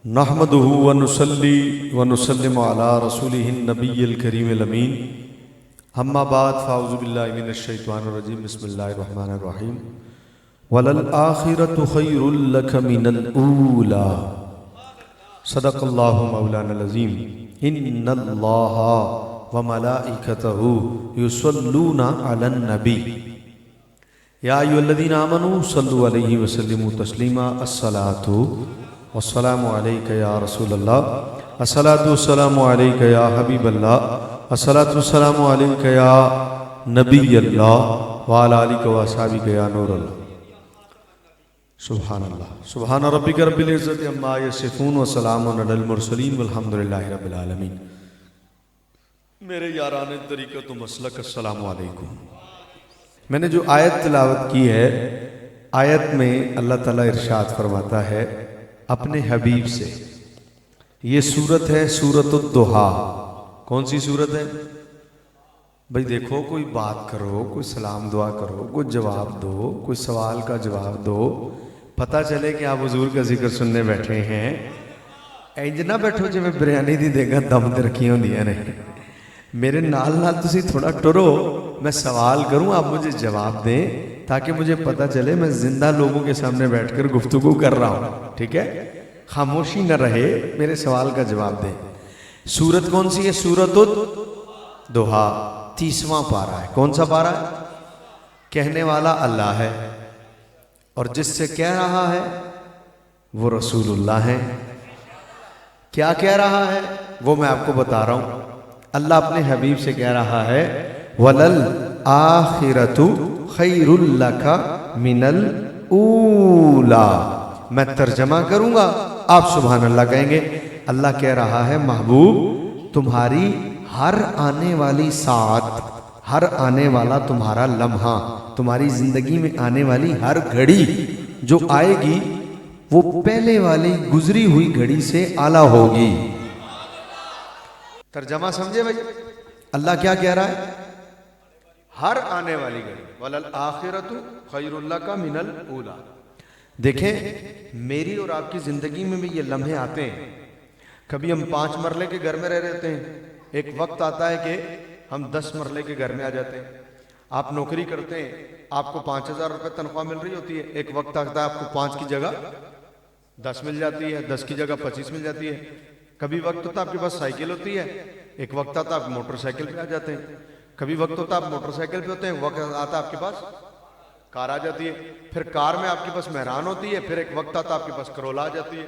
नहमदुहु व नुसल्ली व नुसल्लिमु अला रसूलिहिन नबिय्यिल करीमिल अमीन। अम्मा बाद फ़ाऊज़ु बिल्लाहि मिनश शैतानिर रजीम। बिस्मिल्लाहिर रहमानिर रहीम। वलल आखिरतु खैरुल लक मिनल ऊला। सदक़ल्लाहु मौलानल अज़ीम। इन्नल्लाहा व मलाइकतहु युसल्लूना अलन नबी या अय्युहल्लज़ीना आमनू सल्लु अलैहि व सल्लिमू तस्लीमा। अस्सलातु वस्सलामु अलैका या रसूलल्लाह, अस्सलातु वस्सलामु अलैका या हबीबल्लाह, अस्सलातु वस्सलामु अलैका या नबियल्लाह व अला आलिका व अस्हाबिका या नूरल्लाह। सुब्हानल्लाह। सुब्हान रब्बिका रब्बिल इज़्ज़ति अम्मा यसिफून व सलामुन अलल मुरसलीन वल्हम्दुलिल्लाहि रब्बिल आलमीन। मेरे यारान तरीक़त व मसलक, अस्सलामु अलैकुम। मैंने जो आयत तिलावत की है, आयत में अल्लाह ताला इरशाद फरमाता है अपने हबीब से। ये सूरत है सूरतुद्दुहा। कौन सी सूरत है भाई? देखो, कोई बात करो, कोई सलाम दुआ करो, कोई जवाब दो, कोई सवाल का जवाब दो, पता चले कि आप हुजूर का जिक्र सुनने बैठे हैं। इंज ना बैठो जिवें बिरयानी दी देगा दम ते रखी होंदियां ने। मेरे नाल नाल तुसी थोड़ा टुरो, मैं सवाल करूं, आप मुझे जवाब दें, ताकि मुझे पता चले मैं जिंदा लोगों के सामने बैठकर गुफ्तगू कर रहा हूं। ठीक है, खामोशी न रहे, मेरे सवाल का जवाब दें। सूरत कौन सी है? सूरतुद्दुहा, 30वां पारा है। कौन सा पारा है? कहने वाला अल्लाह है और जिससे कह रहा है वो रसूलुल्लाह है। क्या कह रहा है वो मैं आपको बता रहा हूं। अल्लाह अपने हबीब से कह रहा है वलल आखिरतु खैरुल लका मिनल ऊला। मैं तर्जमा करूंगा, आप सुभान अल्लाह कहेंगे। अल्लाह कह रहा है महबूब, तुम्हारी हर आने वाली साथ, हर आने वाला तुम्हारा लम्हा, तुम्हारी जिंदगी में आने वाली हर घड़ी जो आएगी वो पहले वाली गुजरी हुई घड़ी से आला होगी। तर्जमा समझे भाई? अल्लाह क्या कह रहा है? हर आने वाली घड़ी, वलल आखिरतु खैरुल लका मिनल ऊला। देखें, मेरी और आपकी जिंदगी में भी ये लम्हे आते हैं। कभी हम 5 मरले के घर में रह रहते हैं, एक वक्त आता है कि हम 10 मरले के घर में आ जाते हैं। आप नौकरी करते हैं, आपको 5,000 रुपये तनख्वाह मिल रही होती है, एक वक्त आता है आपको 5 की जगह 10 मिल जाती है, 10 की जगह 25 मिल जाती है। कभी वक्त होता है आपके पास साइकिल होती है, एक वक्त आता है आप मोटरसाइकिल पे आ जाते हैं। कभी वक्त होता है आप मोटरसाइकिल पे होते हैं, वक्त आता है आपके पास कार आ जाती है। फिर कार में आपके पास मेहरान होती है, फिर एक वक्त आता है आपके पास करोला आ जाती है।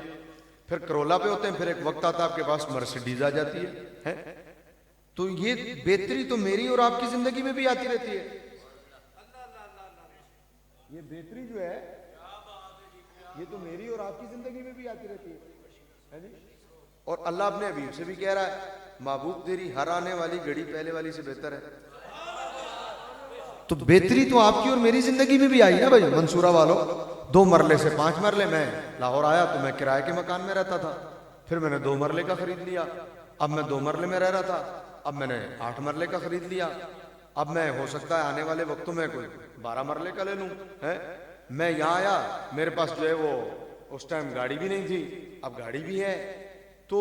फिर करोला पे होते हैं, फिर एक वक्त आता है आपके पास मर्सिडीज आ जाती है? तो ये बेहतरी तो मेरी और आपकी जिंदगी में भी आती रहती है। ये बेहतरी जो है ये तो मेरी और आपकी जिंदगी में भी आती रहती है जी। और अल्लाह अपने हबीब से भी कह रहा है महबूब तेरी हर आने वाली घड़ी पहले वाली से बेहतर है। तो बेहतरी तो आपकी और मेरी जिंदगी में भी आई ना भाई। मंसूरा वालों, 2 मरले से 5 मरले। मैं लाहौर आया तो मैं किराए के मकान में रहता था, फिर मैंने 2 मरले का खरीद लिया। अब मैं 2 मरले में रह रहा था, अब मैंने 8 मरले का खरीद लिया। अब मैं हो सकता है आने वाले वक्तों में कोई 12 मरले का ले लूं। है, मैं यहाँ आया, मेरे पास जो है वो उस टाइम गाड़ी भी नहीं थी, अब गाड़ी भी है। तो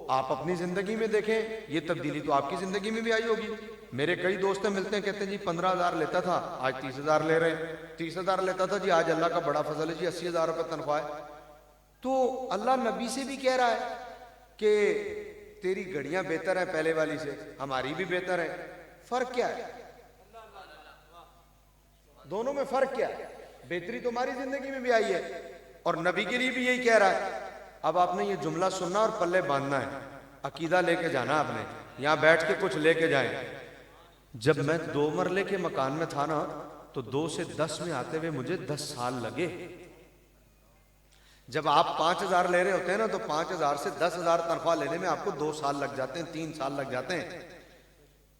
आप अपनी जिंदगी में देखें, ये तब्दीली तो आपकी जिंदगी में भी आई होगी। मेरे कई दोस्त मिलते हैं, कहते हैं जी 15,000 लेता था, आज 30,000 ले रहे हैं। 30,000 लेता था जी, आज अल्लाह का बड़ा फजल है जी 80,000 रुपये तनख्वाह है। तो अल्लाह नबी से भी कह रहा है कि तेरी घड़ियां बेहतर है पहले वाली से, हमारी भी बेहतर है। फर्क क्या है? दोनों में फर्क क्या है? बेहतरी तो हमारी जिंदगी में भी आई है और नबी के लिए भी यही कह रहा है। अब आपने ये जुमला सुनना और पल्ले बांधना है, अकीदा लेके जाना आपने, यहां बैठ के कुछ लेके जाए। जब मैं 2 मरले के मकान में था ना, तो 2 से 10 में आते हुए मुझे 10 साल लगे। जब आप 5,000 ले रहे होते हैं ना, तो 5,000 से 10,000 तनख्वाह लेने में आपको 2 साल लग जाते हैं, 3 साल लग जाते हैं।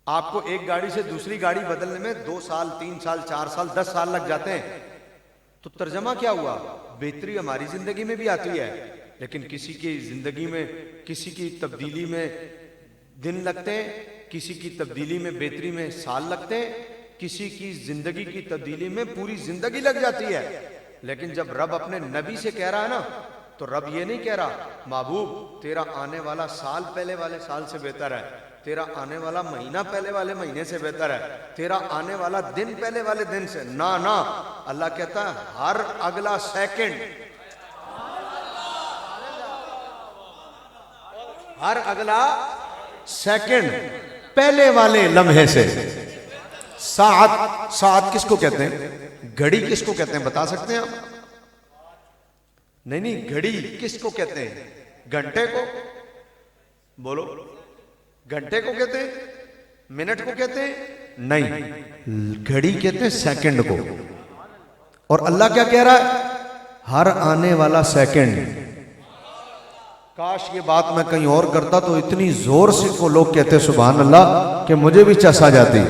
आपको एक गाड़ी से दूसरी गाड़ी बदलने में 2 साल, 3 साल, 4 साल, 10 साल लग जाते हैं। तो तर्जमा क्या हुआ? बेहतरी हमारी जिंदगी में भी आती है, लेकिन किसी की जिंदगी में, किसी की तब्दीली में दिन लगते हैं, किसी की तब्दीली में, बेहतरी में साल लगते हैं, किसी की जिंदगी की तब्दीली में पूरी जिंदगी लग जाती है। लेकिन जब रब अपने नबी से कह रहा है ना तो रब ये नहीं कह रहा महबूब तेरा आने वाला साल पहले वाले साल से बेहतर है, तेरा आने वाला महीना पहले वाले महीने से बेहतर है, तेरा आने वाला दिन पहले वाले दिन से, ना ना। अल्लाह कहता है हर अगला सेकंड, हर अगला सेकंड पहले वाले लम्हे से। सात, सात किसको कहते हैं? घड़ी किसको कहते हैं बता सकते हैं आप? नहीं नहीं, घड़ी किसको कहते हैं? घंटे को बोलो, घंटे को कहते हैं? मिनट को कहते हैं? नहीं, घड़ी कहते हैं सेकंड को। और अल्लाह क्या कह रहा है? हर आने वाला सेकंड। काश ये बात मैं कहीं और करता तो इतनी जोर से को लोग कहते सुभान अल्लाह कि मुझे भी चस आ जाती।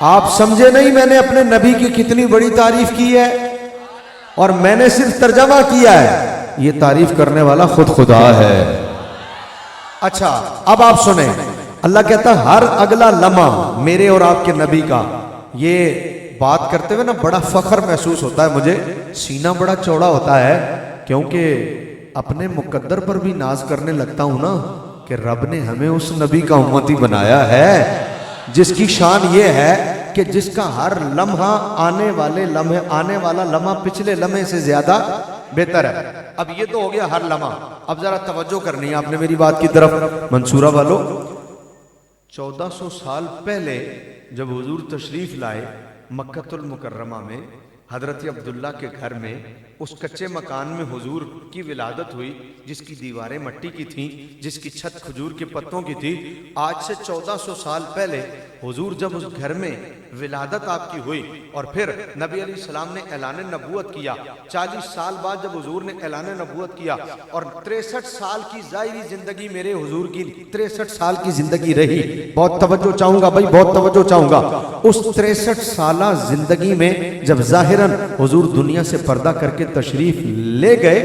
आप समझे नहीं मैंने अपने नबी की कितनी बड़ी तारीफ की है, और मैंने सिर्फ तर्जमा किया है, ये तारीफ करने वाला खुद खुदा है। अच्छा अब आप सुने, अल्लाह कहता है हर अगला लम्हा मेरे और आपके नबी का। ये बात करते हुए ना बड़ा फख्र महसूस होता है मुझे, सीना बड़ा चौड़ा होता है, क्योंकि अपने मुकद्दर पर भी नाज करने लगता हूं ना कि रब ने हमें उस नबी का उम्मती बनाया है जिसकी शान ये है कि जिसका हर लम्हा आने वाले लम्हे, आने वाला लम्हा पिछले लम्हे से ज्यादा बेहतर है। अब ये तो हो गया हर लम्हा। अब जरा तवज्जो करनी है आपने मेरी बात की तरफ मंसूरा वालों। 1400 साल पहले जब हुजूर तशरीफ लाए मक्कतुल मुकर्रमा में, हजरत अब्दुल्ला के घर में, उस कच्चे मकान में हुजूर की विलादत हुई, जिसकी दीवारें मट्टी की थीं, जिसकी छत खजूर के पत्तों की थी। आज से 1400 साल पहले हुजूर जब उस घर में विलादत आपकी हुई और फिर नबी अलैहिस्सलाम ने ऐलान नबूवत किया, 40 साल बाद जब हुजूर ने ऐलान नबूवत किया और 63 साल की ज़ाहिरी जिंदगी मेरे हुजूर की 63 साल की जिंदगी रही। बहुत तवज्जो चाहूंगा भाई, बहुत तवज्जो चाहूंगा। उस 63 साला जिंदगी में जब जाहिरन हुजूर दुनिया से पर्दा करके तशरीफ ले गए,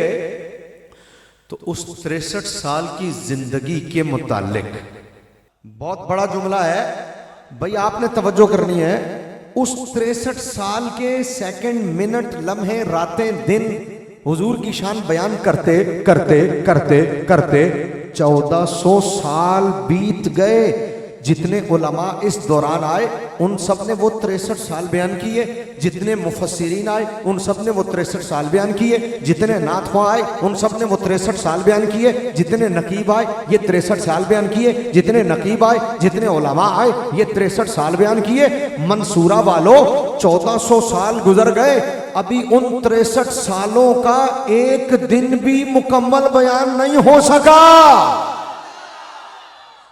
तो उस 63 साल की जिंदगी के मुतालिक बहुत बड़ा जुमला है भाई, आपने तवज्जो करनी है। उस 63 साल के सेकंड, मिनट, लम्हे, रातें, दिन हुजूर की शान बयान करते करते करते करते 1400 साल बीत गए। जितने उलमा इस दौरान आए उन सब ने वो 63 साल बयान किए, जितने मुफस्सिरीन आए उन सब ने वो 63 साल बयान किए, जितने नातख़्वां आए उन सब ने वो 63 साल बयान किए, जितने नकीब आए ये 63 साल बयान किए, जितने नकीब आए, जितने उलमा आए ये 63 साल बयान किए। मंसूरा वालों 1400 साल गुजर गए, अभी उन 63 सालों का एक दिन भी मुकम्मल बयान नहीं हो सका।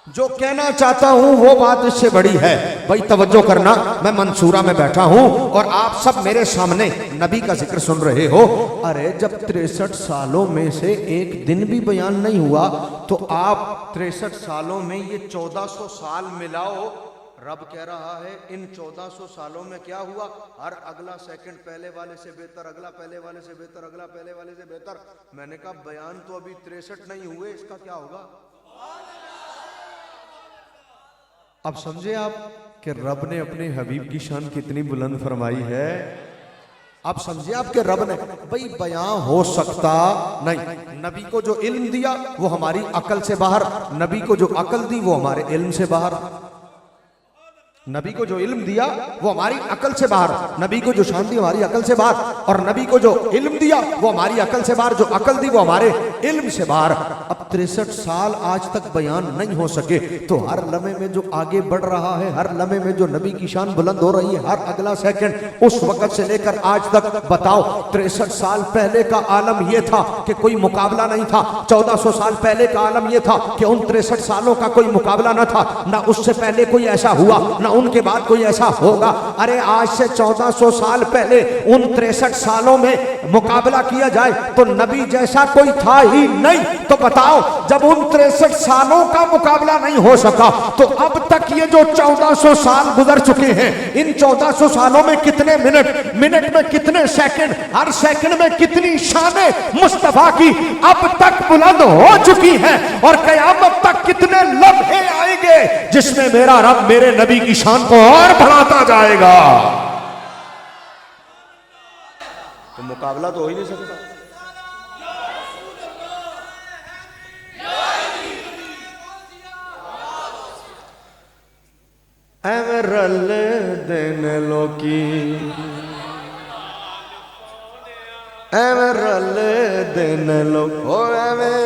जो कहना चाहता हूं वो बात इससे बड़ी है भाई, तवज्जो करना। मैं मंसूरा में बैठा हूं और आप सब मेरे सामने नबी का जिक्र सुन रहे हो। अरे जब 63 सालों में से एक दिन भी बयान नहीं हुआ तो आप 63 सालों में ये 1400 साल मिलाओ। रब कह रहा है इन 1400 सालों में क्या हुआ? हर अगला सेकंड पहले वाले से बेहतर, अगला पहले वाले से बेहतर, अगला पहले वाले से बेहतर। मैंने कहा बयान तो अभी 63 नहीं हुए, इसका क्या होगा? अब समझे आप कि रब ने अपने हबीब की शान कितनी बुलंद फरमाई है। आप समझे आप कि रब ने भाई बयां हो सकता नहीं। नबी को जो इल्म दिया वो हमारी अकल से बाहर, नबी को जो अकल दी वो हमारे इल्म से बाहर। नबी को जो इल्म दिया वो हमारी अकल से बाहर, नबी को जो शान दी हमारी अकल से बाहर, और नबी को जो इल्म दिया वो हमारी अकल से बाहर, जो अकल दी वो हमारे इल्म से बाहर। अब 63 साल आज तक बयान नहीं हो सके तो हर लम्हे में जो आगे बढ़ रहा है, हर लम्हे में जो नबी की शान बुलंद हो रही है, हर अगला सेकंड, उस वक्त से लेकर आज तक बताओ 63 साल पहले का आलम यह था कि कोई मुकाबला नहीं था। 1400 साल पहले का आलम यह था कि उन 63 सालों का कोई मुकाबला न था, ना उससे पहले कोई ऐसा हुआ, ना उनके बाद कोई ऐसा होगा। अरे आज से 1400 साल पहले उन 63 सालों में मुकाबला किया जाए तो नबी जैसा कोई था ही नहीं। तो बताओ जब उन 63 सालों का मुकाबला नहीं हो सका तो अब तक ये जो 1400 साल गुजर चुके हैं, इन 1400 सालों में कितने मिनट, मिनट में कितने सेकंड, हर सेकंड में कितनी शाने मुस्तफा की अब तक बुलंद हो चुकी है, और कयामत तक कितने लम्हे आएंगे जिसमें मेरा रब मेरे नबी की शान को और बढ़ाता जाएगा। तो मुकाबला तो हो ही नहीं सकता। ਐਵੇਂ ਰਲਦੇ ਨੇ ਲੋਕੀ ਐਵੇਂ ਰਲਦੇ ਨੇ ਲੋਕ ਓ ਐਵੇਂ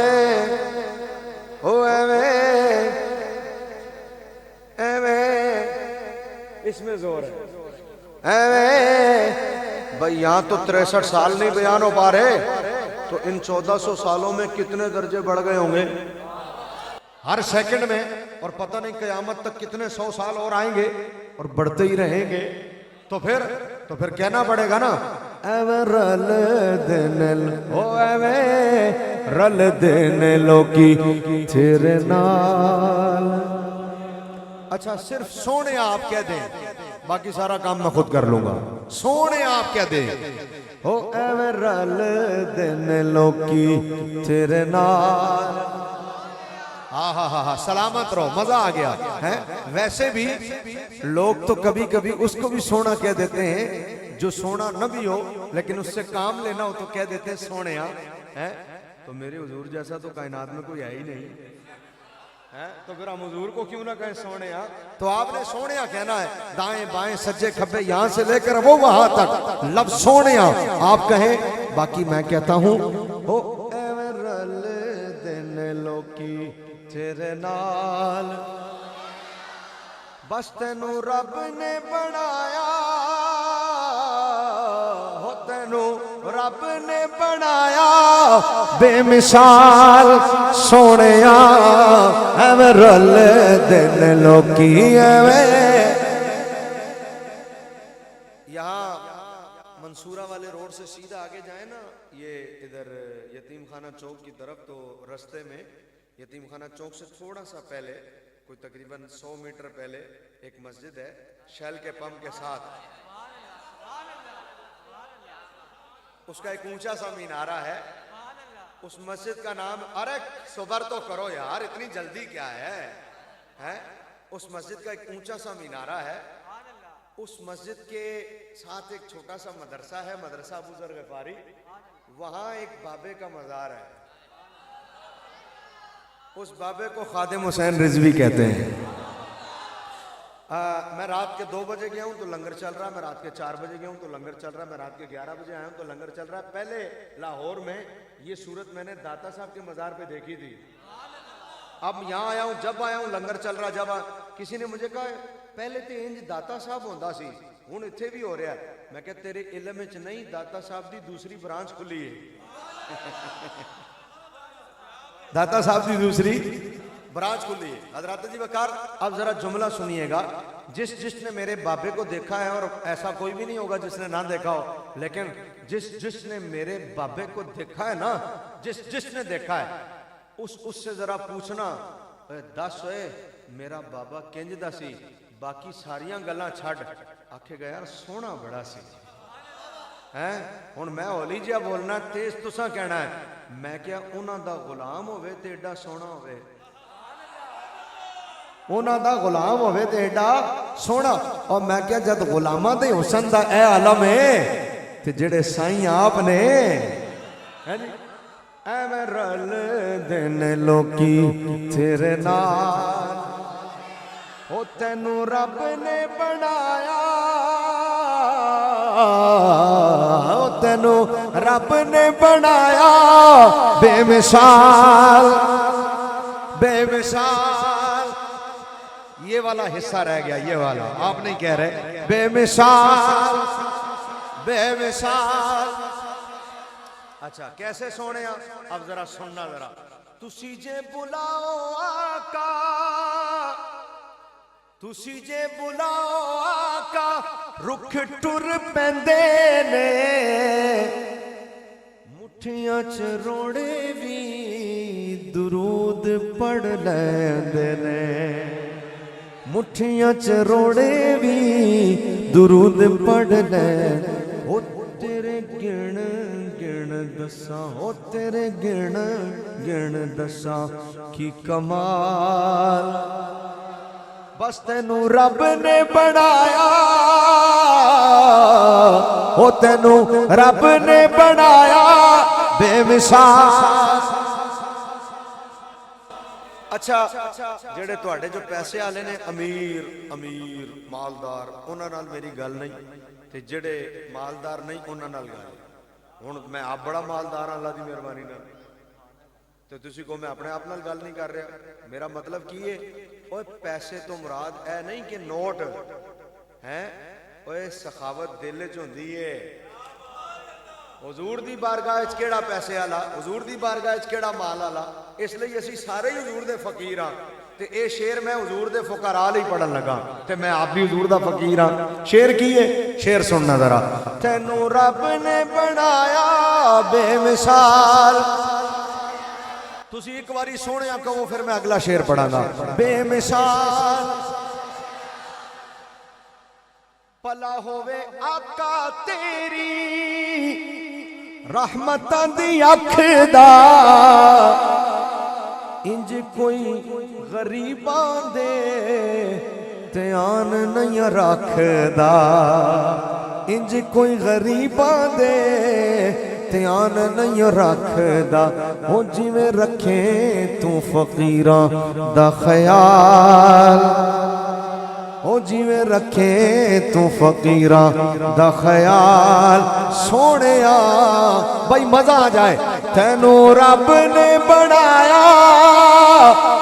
इसमें जोर है एवे भाई यहाँ तो 63 साल नहीं बयान हो पा रहे तो इन 1400 सालों में कितने दर्जे बढ़ गए होंगे हर सेकंड में और पता नहीं कयामत तक कितने 100 साल और आएंगे और बढ़ते ही रहेंगे तो फिर कहना पड़ेगा ना एवे रल देने ओ एवे रल देने लोकी तेरे नाल। अच्छा सिर्फ सोने आप कह दें बाकी सारा काम मैं खुद कर लूंगा सोने आप कह दें ओ एवे रल देने लोकी तेरे नाल। हा सलामत रहो मजा आ गया है। वैसे भी लोग तो कभी कभी उसको भी सोना कह देते हैं जो सोना न भी हो लेकिन उससे काम लेना हो तो कह देते हैं सोने है। तो मेरे हुजूर जैसा तो कायनात में कोई है ही नहीं है तो फिर हम हुजूर को क्यों ना कहें सोने तो आपने सोने कहना है दाएं बाएं सज्जे खब्बे यहां से लेकर वो वहां तक लफ्ज सोने आप कहें बाकी मैं कहता हूं हो एवे रल देने लोकी तेरे नाल। बस तेनू रब ने बनाया हो तेनू रब ने बनाया बेमिसाल सोने एवें रल देने लोकी एवें। यहाँ मंसूरा वाले रोड से सीधा आगे जाए ना ये इधर यतीम खाना चौक की तरफ तो रास्ते में यतीम खाना चौक से थोड़ा सा पहले कोई तकरीबन 100 मीटर पहले एक मस्जिद है शैल के पंप के साथ उसका एक ऊंचा सा मीनारा है उस मस्जिद का नाम अरे सबर तो करो यार इतनी जल्दी क्या है उस मस्जिद का एक ऊंचा सा मीनारा है उस मस्जिद के साथ एक छोटा सा मदरसा है मदरसा अबू ज़र ग़िफ़ारी वहां एक बाबे का मज़ार है उस बाबे को खादिम हुसैन रिजवी कहते हैं। मैं रात के 2 बजे गया हूँ तो लंगर चल रहा है मैं रात के 4 बजे गया हूँ तो लंगर चल रहा है मैं रात के 11 बजे आया हूँ तो लंगर चल रहा है। पहले लाहौर में ये सूरत मैंने दाता साहब के मज़ार पे देखी थी अब यहाँ आया हूँ जब आया हूँ लंगर चल रहा जब किसी ने मुझे कहा पहले तो इंज दाता साहब होंदा सी हुण इत्थे भी हो रहा है। मैं कहा तेरे इल्म विच नहीं दाता साहब की दूसरी ब्रांच खुली है दाता साहब की दूसरी ब्रांच खुली है। हजरत जी वकार अब जरा जुमला सुनिएगा जिसने मेरे बाबे को देखा है और ऐसा कोई भी नहीं होगा जिसने ना देखा हो लेकिन जिसने मेरे बाबे को देखा है ना जिसने देखा है उससे जरा पूछना दस होए मेरा बाबा किंज दा सी बाकी सारिया गल्लां छड़ आखेगा यार सोना बड़ा सी है। हुण मैं हौली जिहा बोलना तेज तुसां कहना है मैं क्या उन्हां दा गुलाम होवे ते एडा सोना होवे उन्हां दा गुलाम होवे ते एडा सोना और मैं क्या जद गुलामां दे हुसन दा ए आलम है ते जेड़े साईं आप ने है जी एवें रल देने लोकी तेरे नाल ओ तेनू रब ने बनाया ओ तेनू रब ने बनाया बेमिसाल बेमिसाल। ये वाला हिस्सा रह गया ये वाला आप नहीं कह रहे बेमिसाल बेमिसाल। अच्छा कैसे सोने अब जरा सुनना जरा तुसी जे बुलाओ आका तुसी जे बुलाओ आका रुख टुर पैंदे ने मुठियां च रोड़े भी दुरूद पढ़ लैंदे ने मुठियां च रोड़े भी दुरूद पढ़ ले ओ तेरे गिण गिण दसा ओ तेरे गिण गिण दसा की कमाल। बस तेनू रब ने बनाया ओ तेनू रब ने बनाया बेमिसाल। अच्छा जेड़े तुहाडे जो पैसे वाले ने अमीर अमीर मालदार उन्हां नाल मेरी गल नहीं ते जेड़े मालदार नहीं उन्हां नाल गल। हुण मैं आप बड़ा मालदार हां अल्लाह दी मेहरबानी नाल ते तुसीं को मैं अपने आप नाल गल नहीं कर रहा। मेरा मतलब की है ओए पैसे तो मुराद ऐ नहीं कि नोट है, ओए सखावत दिल च हुंदी है। हुजूर दी बारगाह च केड़ा पैसे वाला, हुजूर दी बारगाह च केड़ा माल वाला, इसलिए असीं सारे ही हुजूर दे फकीर हां। ते ये शेर मैं हुजूर दे फुकरा लई पढ़न लगा ते मैं आप भी हुजूर दा फकीर हां। शेर की है, शेर सुनना जरा। तैनू रब ने बनाया बेमिसाल, तुसीं एक बारी सोहणिया कहो फिर मैं अगला शेर पढ़ांगा। बेमिसाल भला होवे आका तेरी रहमतां दी अख दा, इंज कोई गरीबां दे ध्यान नहीं रखदा, इंज कोई गरीबां दे ध्यान नहीं रखदा। हो जिवें रखे तू फकीरां दा ख्याल, हो जिवें रखे तू फकीरां दा ख्याल। सोहणिया भाई मजा आ जाए। तैनू रब ने बनाया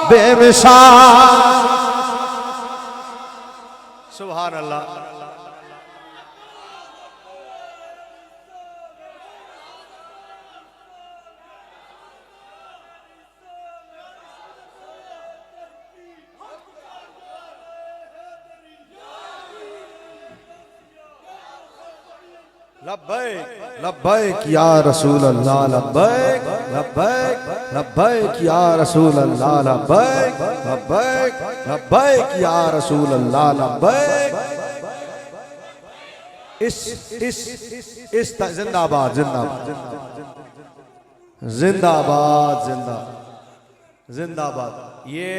बेमिसाल। सुभान अल्लाह। लब्बैक लब्बैक या रसूल अल्लाह, लब्बैक लब्बैक लब्बैक या रसूल अल्लाह, लब्बैक लब्बैक लब्बैक या रसूल अल्लाह, लब्बैक। इस जिंदाबाद जिंदाबाद जिंदाबाद जिंदाबाद। ये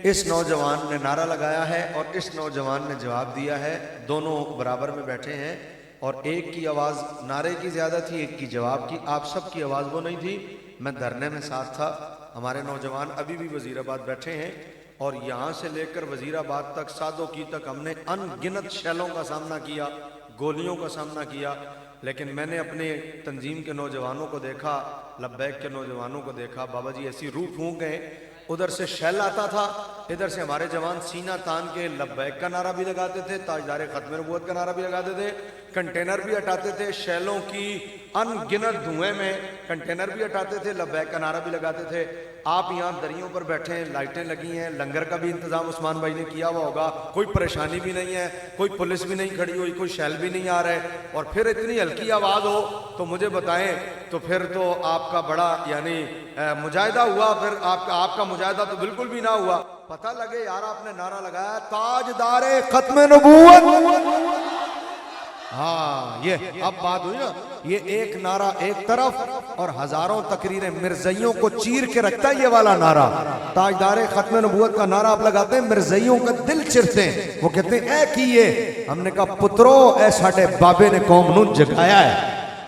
इस नौजवान ने नारा लगाया है और इस नौजवान ने जवाब दिया है। दोनों बराबर में बैठे हैं और एक की आवाज़ नारे की ज़्यादा थी, एक की जवाब की। आप सब की आवाज़ वो नहीं थी। मैं धरने में साथ था। हमारे नौजवान अभी भी वज़ीराबाद बैठे हैं और यहाँ से लेकर वज़ीराबाद तक सादों की तक हमने अनगिनत शैलों का सामना किया, गोलियों का सामना किया। लेकिन मैंने अपने तंजीम के नौजवानों को देखा, लब्बैक के नौजवानों को देखा। बाबा जी ऐसी रूह फूंक गए, उधर से शैल आता था, इधर से हमारे जवान सीना तान के लब्बैक का नारा भी लगाते थे, ताजदारे खत्म नबूवत का नारा भी लगाते थे, कंटेनर भी हटाते थे। शैलों की अनगिनत धुएं में कंटेनर भी हटाते थे, लब्बैक का नारा भी लगाते थे। आप यहाँ दरियों पर बैठे हैं, लाइटें लगी हैं, लंगर का भी इंतजाम उस्मान भाई ने किया हुआ होगा। कोई परेशानी भी नहीं है, कोई पुलिस भी नहीं खड़ी हुई, कोई शैल भी नहीं आ रहे। और फिर इतनी हल्की आवाज़ हो तो मुझे बताएं, तो फिर तो आपका बड़ा यानी मुजाहिदा हुआ। फिर आपका मुजाहिदा तो बिल्कुल भी ना हुआ। पता लगे यार आपने नारा लगाया ताजदारे खत्म नबूवत। हाँ ये अब बात हुई ना। ये एक नारा एक तरफ और हजारों तकरीरें मिर्ज़इयों को चीर के रखता है ये वाला नारा। ताजदारे खत्म नबूवत का नारा आप लगाते हैं, मिर्ज़इयों का दिल चिरते हैं। वो कहते हैं ऐ किए। हमने कहा पुत्रो ऐ साडे बाबे ने कौम नू जगाया है,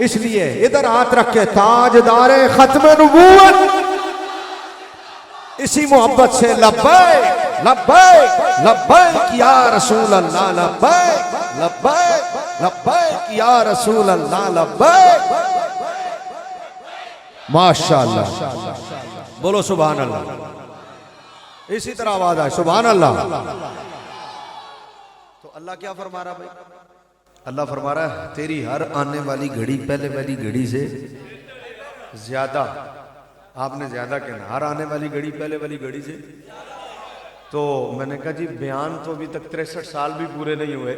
इसलिए इधर हाथ रख के ताजदारे खत्म नबूवत इसी मोहब्बत से लब्बैक लब्बैक लब्बैक या रसूल अल्लाह, लब्बैक लब्बैक लब्बैक या रसूल अल्लाह, लब्बैक। माशाअल्लाह, बोलो सुभान अल्लाह। इसी तरह आवाज आए सुभान अल्लाह। तो अल्लाह क्या फरमा रहा भाई? अल्लाह फरमा रहा है तेरी हर आने वाली घड़ी पहले वाली घड़ी से ज्यादा। आपने ज्यादा कहना, हर आने वाली घड़ी पहले वाली घड़ी से। तो मैंने कहा जी बयान तो अभी तक 63 साल भी पूरे नहीं हुए।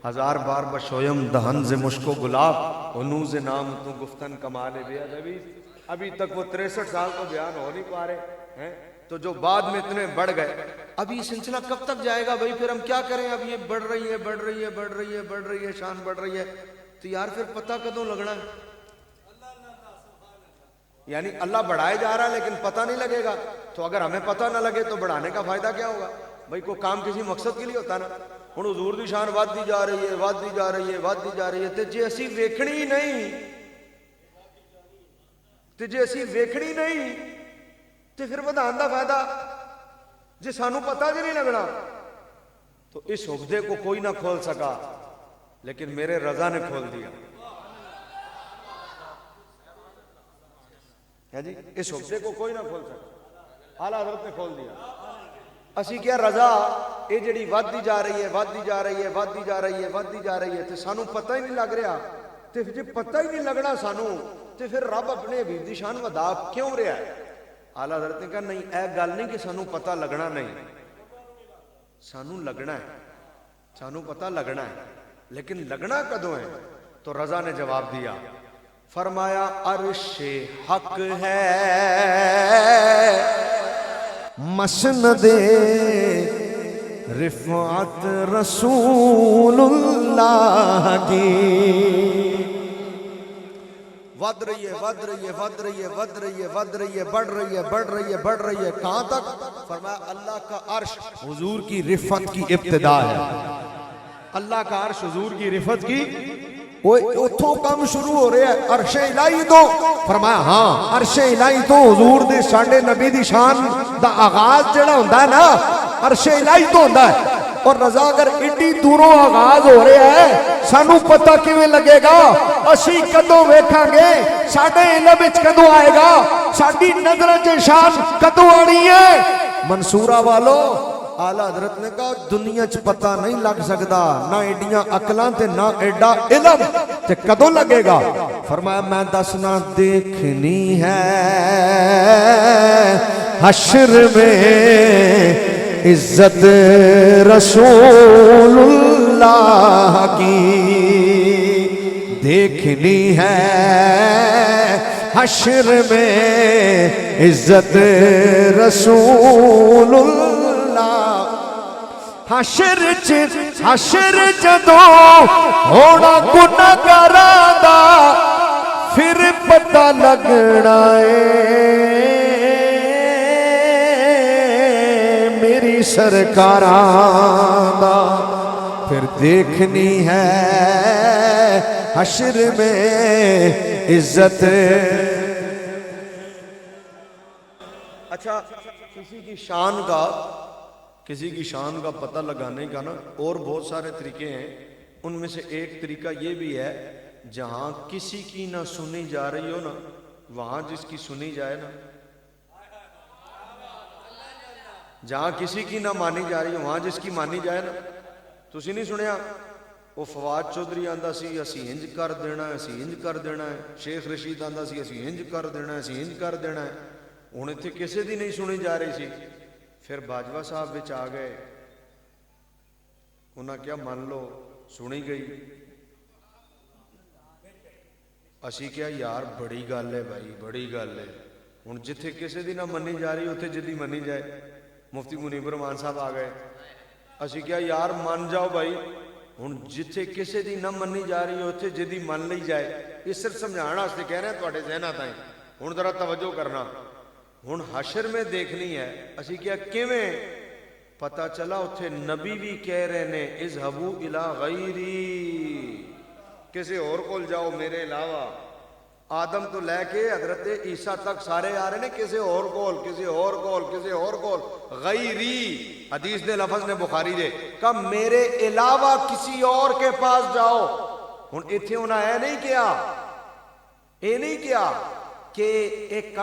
1000 बार बशोयम दहन से मुश्को गुलाब नूज नाम तू गुफ्तन कमाले बेअदबी। अभी तक वो 63 साल तो बयान हो नहीं पा रहे हैं। तो जो बाद में इतने बढ़ गए, अभी ये सिलसिला कब तक जाएगा भाई? फिर हम क्या करें? अब ये बढ़ रही है बढ़ रही है बढ़ रही है बढ़ रही है, शान बढ़ रही है। तो यार फिर पता कदों लगना है? यानी अल्लाह बढ़ाए जा रहा है लेकिन पता नहीं लगेगा। तो अगर हमें पता ना लगे तो बढ़ाने का फायदा क्या होगा भाई? कोई काम किसी मकसद के लिए होता ना। हुण हुजूर दी शान वधदी जा रही है वधदी जा रही है वधदी जा रही है। ते जे असीं वेखणी ही नहीं, ते जे असीं वेखणी नहीं ते फिर वधाण दा फायदा जे सानू पता भी नहीं लगना तो इस हुक्दे को कोई ना खोल सका, लेकिन मेरे रजा ने खोल दिया है जी। इस हुक्दे को कोई ना खोल सका, आला हज़रत ने खोल दिया। असी क्या रजा ये जी वधदी जा रही है, वधदी जा रही है, वधदी जा रही है, वधदी जा रही है, तो सानू पता ही नहीं लग रहा। तो जो पता ही नहीं लगना सानू, तो फिर रब अपने हबीब दी शान वधा क्यों रहा है? आला हज़रत ने कहा नहीं, यह गल नहीं कि सानू पता लगना नहीं, सानू लगना है, सानू पता लगना है, लेकिन लगना कदों है? तो रजा ने जवाब दिया, फरमाया अर्शे हक है मसनदे रिफ़अत रसूलुल्लाह की। वध रही है, वध रही है, वध रही है, वध रही है, वध रही है, बढ़ रही है, बढ़ रही है, बढ़ रही है। कहां तक? फरमाया अल्लाह का अर्श हुजूर की रिफ़त की इब्तिदा है। अल्लाह का अर्श हुजूर की रिफ़त की उथों काम शुरू हो रहा है। अर्शे इलाही तो फरमाया हाँ, अर्शे इलाही तो हुजूर दे साडे नबी दी शान दा आगाज जेड़ा हुंदा है ना, अर्शे इलाही तो हुंदा है। और रजा अगर इड्डी दूरों आगाज हो रहा है, सानू पता किवें लगेगा? असी कदों वेखांगे? साडे इल्म विच कदों आएगा? साडी नजर च शान कदों आनी है? मंसूरा वालो, आला हज़रत ने कहा दुनिया च पता नहीं लग सकता, ना एडियां अकलां ते ना एडा इल्म, ते कदों लगेगा? फरमाया मैं दसना देखनी है हश्र में इज्जत रसूलुल्लाह की, देखनी है हश्र में इज्जत रसूलुल्लाह। हशर जदों होना गुनाहगारां दा, फिर पता लगना है मेरी सरकारां दा, फिर देखनी है हशर में इज्जत। अच्छा, किसी की शान का पता लगाने का ना और बहुत सारे तरीके हैं। उनमें से एक तरीका ये भी है, जहां किसी की ना सुनी जा रही हो ना, वहां जिसकी सुनी जाए ना, जहां किसी की ना मानी जा रही हो वहां जिसकी मानी जाए ना। तुसी नहीं सुनिया वो फवाद चौधरी आंदा सी असी इंज कर देना है, असी इंज कर देना है। शेख रशीद आंदा सी असी इंज कर देना है, असी इंज कर देना है। हुण इत्थे किसी दी नहीं सुनी जा रही सी। फिर बाजवा साहब विच आ गए, उन्हें क्या मान लो सुनी गई। असी क्या यार बड़ी गल है भाई, बड़ी गल है। हुण जिथे किसी दी ना मनी जा रही उत्थे जिदी मनी जाए। मुफ्ती मुनीबर रहमान साहब आ गए, असी क्या यार मान जाओ भाई। हुण जिथे किसी दी ना मनी जा रही उत्थे जिदी मन ली जाए। ये सिर्फ समझाने वास्ते कह रहे हैं तुहाडे ज़हनां ताईं। हुण जरा तवज्जो करना। हुण हशर में देखनी है, असी क्या किवें? पता चला उत्थे नबी भी कह रहे ने इज़हबू इला गैरी, किसी और कोल जाओ मेरे अलावा। आदम तो लैके हजरत ईसा तक सारे आ रहे ने किसी और कोल, किसी और कोल, किसी और कोल। गैरी हदीस दे लफज ने बुखारी दे कहा मेरे अलावा किसी और के पास जाओ। हुण इत्थे उन्हें ऐ नहीं किया, ये नहीं किया कि एक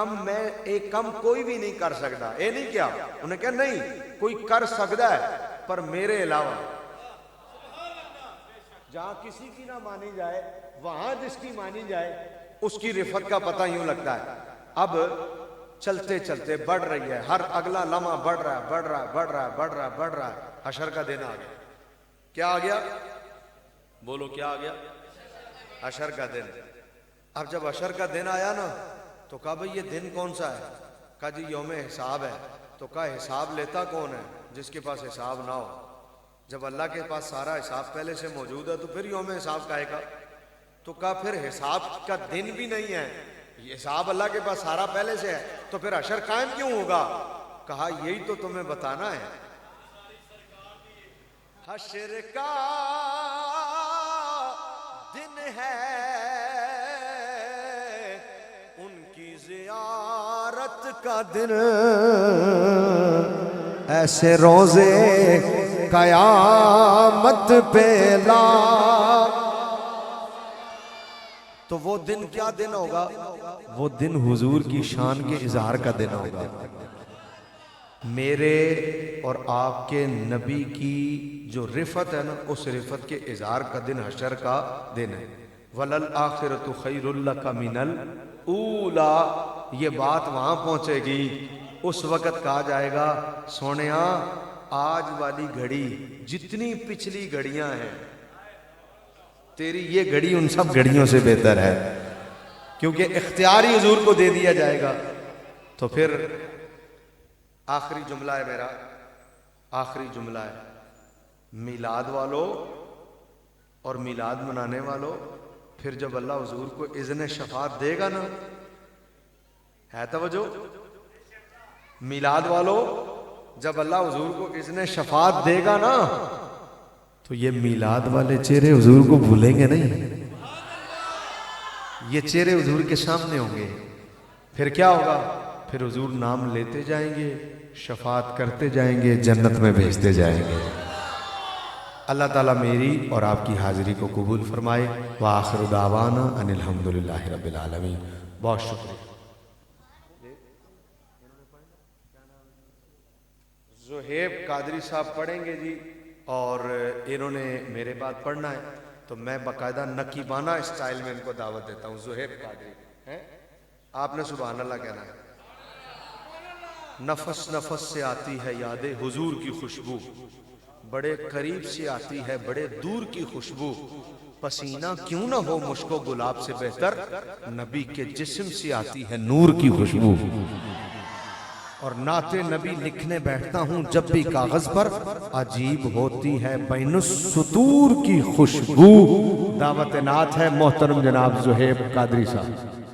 कम कोई भी नहीं कर सकता, ये नहीं किया। उन्हें कहा नहीं, कोई कर सकता है पर मेरे अलावा। जहां किसी की ना मानी जाए वहां जिसकी मानी जाए उसकी रिफत का पता यूं लगता है। अब चलते चलते बढ़ रही है, हर अगला लम्हा बढ़ रहा है, बढ़ रहा है, बढ़ रहा है, बढ़ रहा है, बढ़ रहा है। हशर का दिन आ गया। क्या आ गया? बोलो क्या आ गया? हशर का दिन। अब जब हशर का दिन आया ना तो कहा भाई ये दिन कौन सा है? कहा जी यौम हिसाब है। तो कहा हिसाब लेता कौन है? जिसके पास हिसाब ना हो। जब अल्लाह के पास सारा हिसाब पहले से मौजूद है तो फिर यौम हिसाब काहेगा? तो कहा फिर हिसाब का दिन भी नहीं है, हिसाब अल्लाह के पास सारा पहले से है, तो फिर हशर कायम क्यों होगा? कहा यही तो तुम्हें बताना है। हशर का दिन है उनकी जियारत का दिन, ऐसे रोजे कयामत पे ला। तो वो दिन क्या दिन होगा? वो दिन हुजूर की शान के इजहार का दिन होगा। मेरे और आपके नबी की जो रिफत है ना, उस रिफत के इजहार का दिन हशर का दिन है। वलल आखिरतु खैरुल लका मिनल ऊला। ये बात वहां पहुंचेगी, उस वक्त कहा जाएगा सोनिया आज वाली घड़ी जितनी पिछली घड़ियां हैं, तेरी ये घड़ी उन सब घड़ियों से बेहतर है, क्योंकि इख्तियार ही हुजूर को दे दिया जाएगा। तो फिर आखिरी जुमला है मेरा, आखिरी जुमला है, मिलाद वालों और मिलाद मनाने वालों, फिर जब अल्लाह हुजूर को इज़्न शफात देगा ना, है तवज्जो, मिलाद वालों जब अल्लाह हुजूर को इज़्न शफात देगा ना, तो ये मिलाद वाले चेहरे हुजूर को भूलेंगे नहीं, ये चेहरे हुजूर के सामने होंगे। फिर क्या होगा? फिर हुजूर नाम लेते जाएंगे, शफात करते जाएंगे, जन्नत में भेजते जाएंगे। अल्लाह ताला मेरी और आपकी हाजिरी को कबूल फरमाए। व आखिरु दावाना अनिल हम्दुलिल्लाहि रब्बिल आलमीन। बहुत शुक्रिया। ज़ुहैब कादरी साहब पढ़ेंगे जी, और इन्होंने मेरे बाद पढ़ना है, तो मैं बाकायदा नकीबाना स्टाइल में इनको दावत देता हूँ। ज़ुहैब कादरी हैं, आपने सुभान अल्लाह कहना है। नफस नफस से आती है यादें हुजूर की खुशबू, बड़े करीब से आती है बड़े दूर की खुशबू, पसीना क्यों ना हो मुश्को गुलाब से बेहतर, नबी के जिस्म से आती है नूर की खुशबू। और नाते नबी लिखने बैठता हूँ जब भी कागज पर, अजीब होती है बैनुस सुतूर की खुशबू। दावत नात है मोहतरम जनाब ज़ुहैब कादरी साहब।